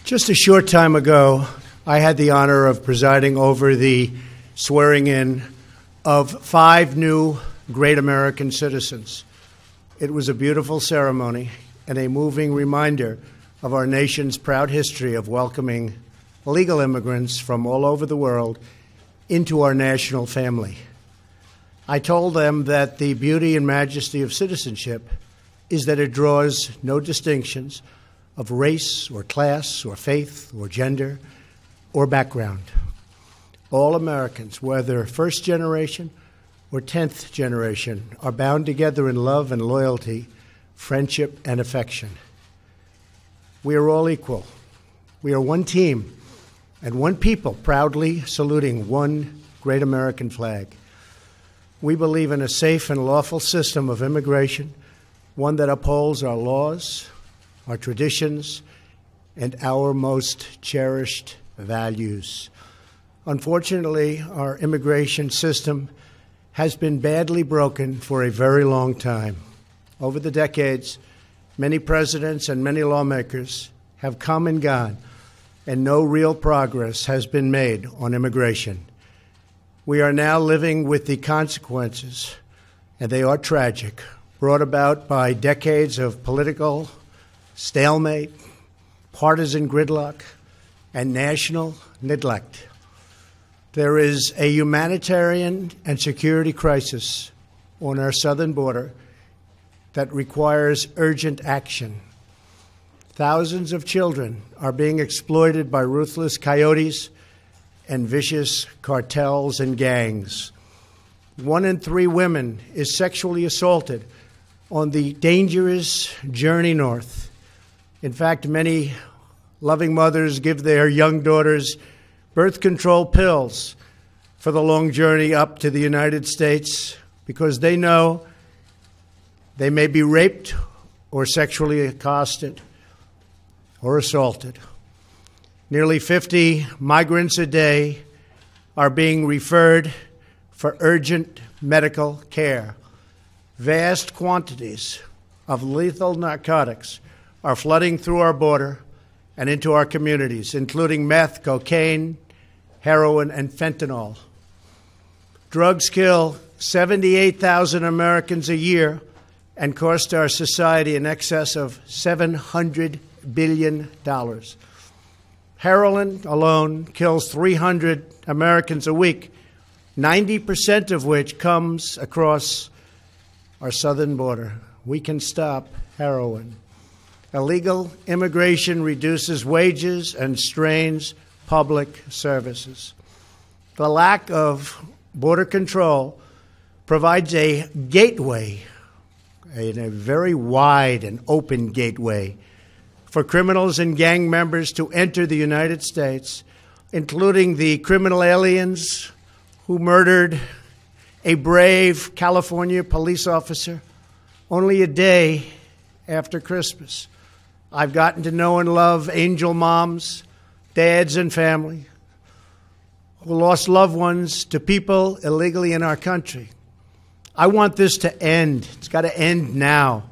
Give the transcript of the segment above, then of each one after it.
Just a short time ago, I had the honor of presiding over the swearing-in of 5 new great American citizens. It was a beautiful ceremony and a moving reminder of our nation's proud history of welcoming legal immigrants from all over the world into our national family. I told them that the beauty and majesty of citizenship is that it draws no distinctions of race or class or faith or gender or background. All Americans, whether first generation or 10th generation, are bound together in love and loyalty, friendship and affection. We are all equal. We are one team and one people proudly saluting one great American flag. We believe in a safe and lawful system of immigration, one that upholds our laws, our traditions, and our most cherished values. Unfortunately, our immigration system has been badly broken for a very long time. Over the decades, many presidents and many lawmakers have come and gone, and no real progress has been made on immigration. We are now living with the consequences, and they are tragic, brought about by decades of political stalemate, partisan gridlock, and national neglect. There is a humanitarian and security crisis on our southern border that requires urgent action. Thousands of children are being exploited by ruthless coyotes and vicious cartels and gangs. 1 in 3 women is sexually assaulted on the dangerous journey north. In fact, many loving mothers give their young daughters birth control pills for the long journey up to the United States because they know they may be raped or sexually accosted or assaulted. Nearly 50 migrants a day are being referred for urgent medical care. Vast quantities of lethal narcotics are flooding through our border and into our communities, including meth, cocaine, heroin, and fentanyl. Drugs kill 78,000 Americans a year and cost our society in excess of $700 billion. Heroin alone kills 300 Americans a week, 90% of which comes across our southern border. We can stop heroin. Illegal immigration reduces wages and strains public services. The lack of border control provides a gateway, a very wide and open gateway, for criminals and gang members to enter the United States, including the criminal aliens who murdered a brave California police officer only a day after Christmas. I've gotten to know and love angel moms, dads, and family who lost loved ones to people illegally in our country. I want this to end. It's got to end now.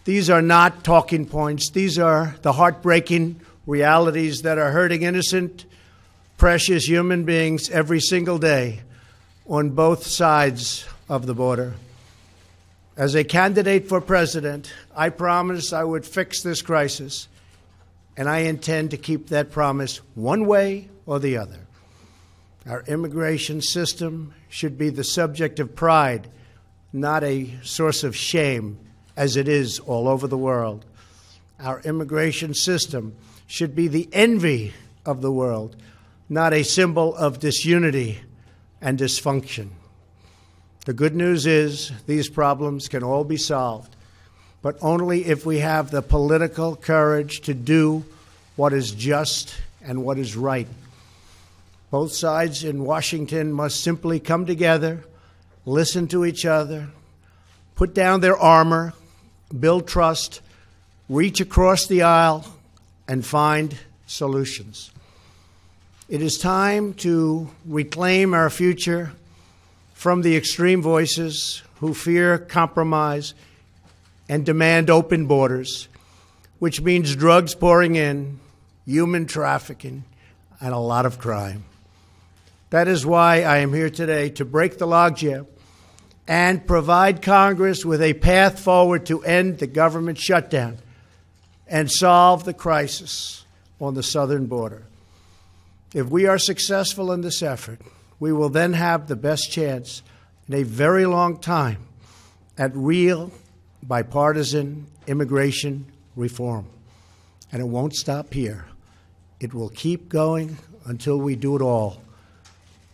These are not talking points. These are the heartbreaking realities that are hurting innocent, precious human beings every single day on both sides of the border. As a candidate for president, I promised I would fix this crisis, and I intend to keep that promise one way or the other. Our immigration system should be the subject of pride, not a source of shame, as it is all over the world. Our immigration system should be the envy of the world, not a symbol of disunity and dysfunction. The good news is these problems can all be solved, but only if we have the political courage to do what is just and what is right. Both sides in Washington must simply come together, listen to each other, put down their armor, build trust, reach across the aisle, and find solutions. It is time to reclaim our future from the extreme voices who fear compromise and demand open borders, which means drugs pouring in human trafficking, and a lot of crime. That is why I am here today to break the logjam and provide Congress with a path forward to end the government shutdown and solve the crisis on the southern border. If we are successful in this effort, we will then have the best chance in a very long time at real bipartisan immigration reform. And it won't stop here. It will keep going until we do it all.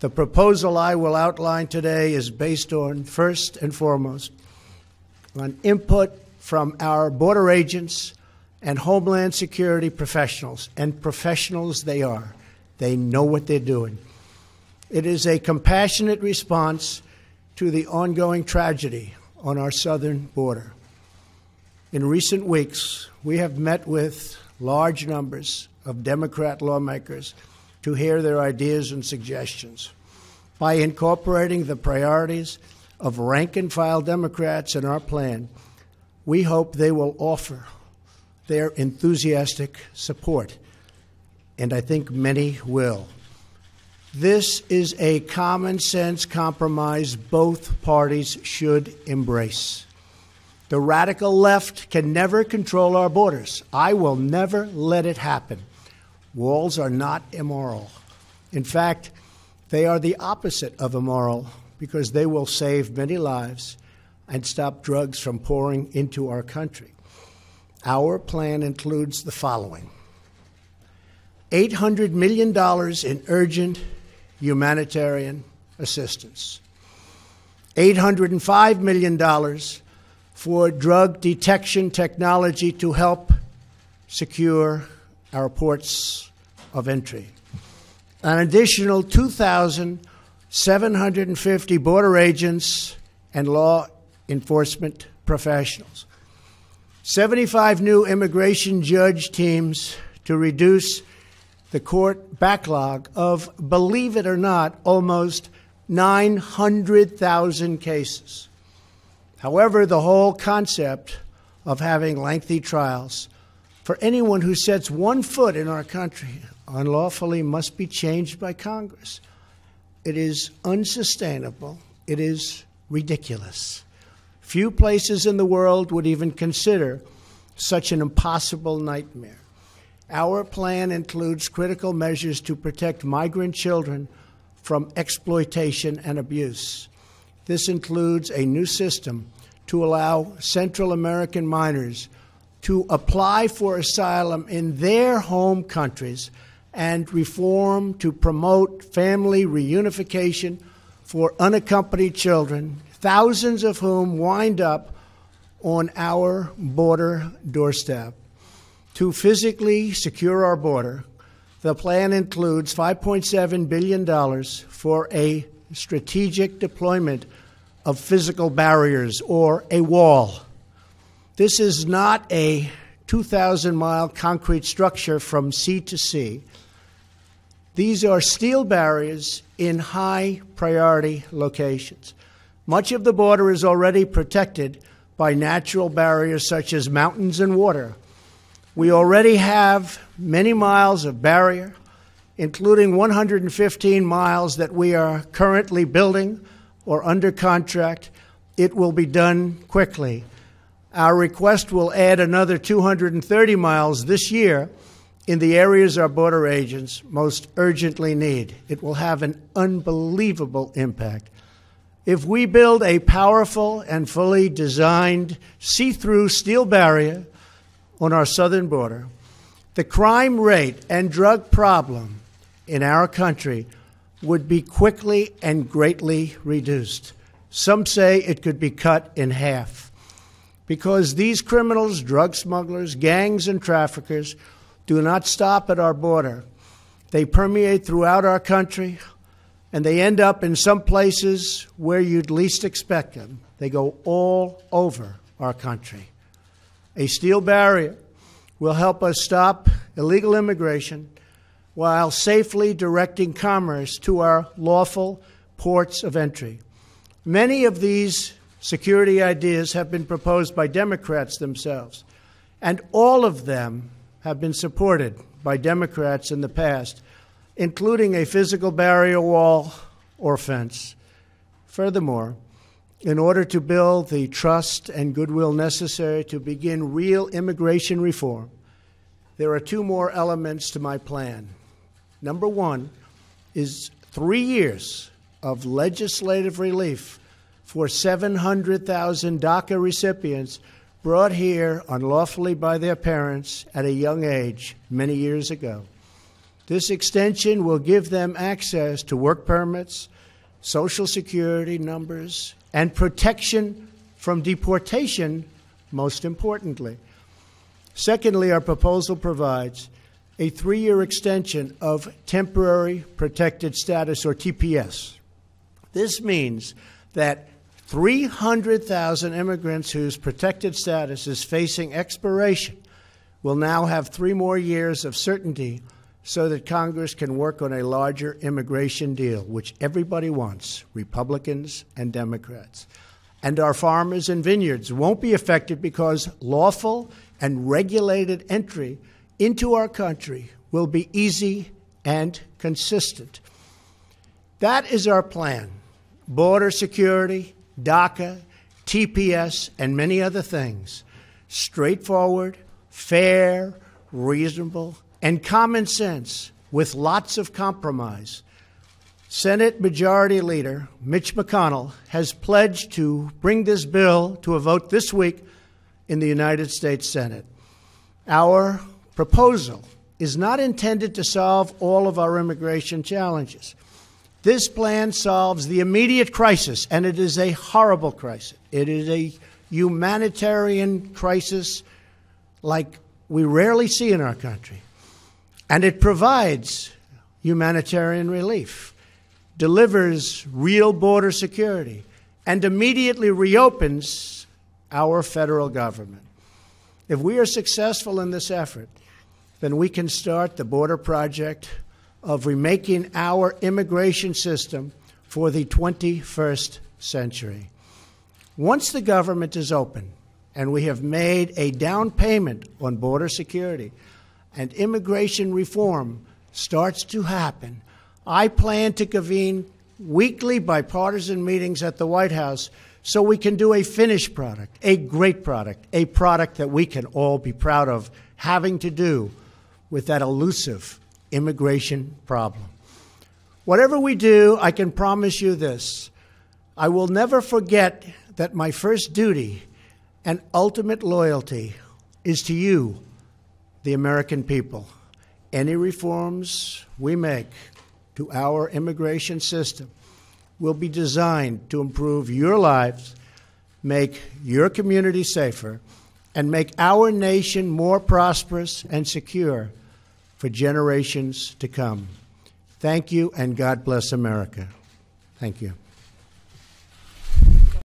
The proposal I will outline today is based on, first and foremost, on input from our border agents and Homeland Security professionals, and professionals they are. They know what they're doing. It is a compassionate response to the ongoing tragedy on our southern border. In recent weeks, we have met with large numbers of Democrat lawmakers to hear their ideas and suggestions. By incorporating the priorities of rank-and-file Democrats in our plan, we hope they will offer their enthusiastic support, and I think many will. This is a common-sense compromise both parties should embrace. The radical left can never control our borders. I will never let it happen. Walls are not immoral. In fact, they are the opposite of immoral because they will save many lives and stop drugs from pouring into our country. Our plan includes the following: $800 million in urgent humanitarian assistance, $805 million for drug detection technology to help secure our ports of entry, an additional 2,750 border agents and law enforcement professionals, 75 new immigration judge teams to reduce the court backlog of, believe it or not, almost 900,000 cases. However, the whole concept of having lengthy trials for anyone who sets one foot in our country unlawfully must be changed by Congress. It is unsustainable. It is ridiculous. Few places in the world would even consider such an impossible nightmare. Our plan includes critical measures to protect migrant children from exploitation and abuse. This includes a new system to allow Central American minors to apply for asylum in their home countries and reform to promote family reunification for unaccompanied children, thousands of whom wind up on our border doorstep. To physically secure our border, the plan includes $5.7 billion for a strategic deployment of physical barriers, or a wall. This is not a 2,000-mile concrete structure from sea to sea. These are steel barriers in high-priority locations. Much of the border is already protected by natural barriers such as mountains and water. We already have many miles of barrier, including 115 miles that we are currently building or under contract. It will be done quickly. Our request will add another 230 miles this year in the areas our border agents most urgently need. It will have an unbelievable impact. If we build a powerful and fully designed see-through steel barrier on our southern border, the crime rate and drug problem in our country would be quickly and greatly reduced. Some say it could be cut in half. Because these criminals, drug smugglers, gangs, and traffickers do not stop at our border. They permeate throughout our country, and they end up in some places where you'd least expect them. They go all over our country. A steel barrier will help us stop illegal immigration while safely directing commerce to our lawful ports of entry. Many of these security ideas have been proposed by Democrats themselves, and all of them have been supported by Democrats in the past, including a physical barrier wall or fence. Furthermore, in order to build the trust and goodwill necessary to begin real immigration reform, there are two more elements to my plan. Number one is 3 years of legislative relief for 700,000 DACA recipients brought here unlawfully by their parents at a young age many years ago. This extension will give them access to work permits, Social Security numbers, and protection from deportation, most importantly. Secondly, our proposal provides a 3-year extension of temporary protected status, or TPS. This means that 300,000 immigrants whose protected status is facing expiration will now have 3 more years of certainty so that Congress can work on a larger immigration deal, which everybody wants, Republicans and Democrats. And our farmers and vineyards won't be affected because lawful and regulated entry into our country will be easy and consistent. That is our plan. Border security, DACA, TPS, and many other things. Straightforward, fair, reasonable, and common sense with lots of compromise. Senate Majority Leader Mitch McConnell has pledged to bring this bill to a vote this week in the United States Senate. Our proposal is not intended to solve all of our immigration challenges. This plan solves the immediate crisis, and it is a horrible crisis. It is a humanitarian crisis like we rarely see in our country. And it provides humanitarian relief, delivers real border security, and immediately reopens our federal government. If we are successful in this effort, then we can start the border project of remaking our immigration system for the 21st century. Once the government is open and we have made a down payment on border security and immigration reform starts to happen, I plan to convene weekly bipartisan meetings at the White House so we can do a finished product, a great product, a product that we can all be proud of having to do with that elusive immigration problem. Whatever we do, I can promise you this: I will never forget that my first duty and ultimate loyalty is to you, the American people. Any reforms we make to our immigration system will be designed to improve your lives, make your community safer, and make our nation more prosperous and secure for generations to come. Thank you, and God bless America. Thank you.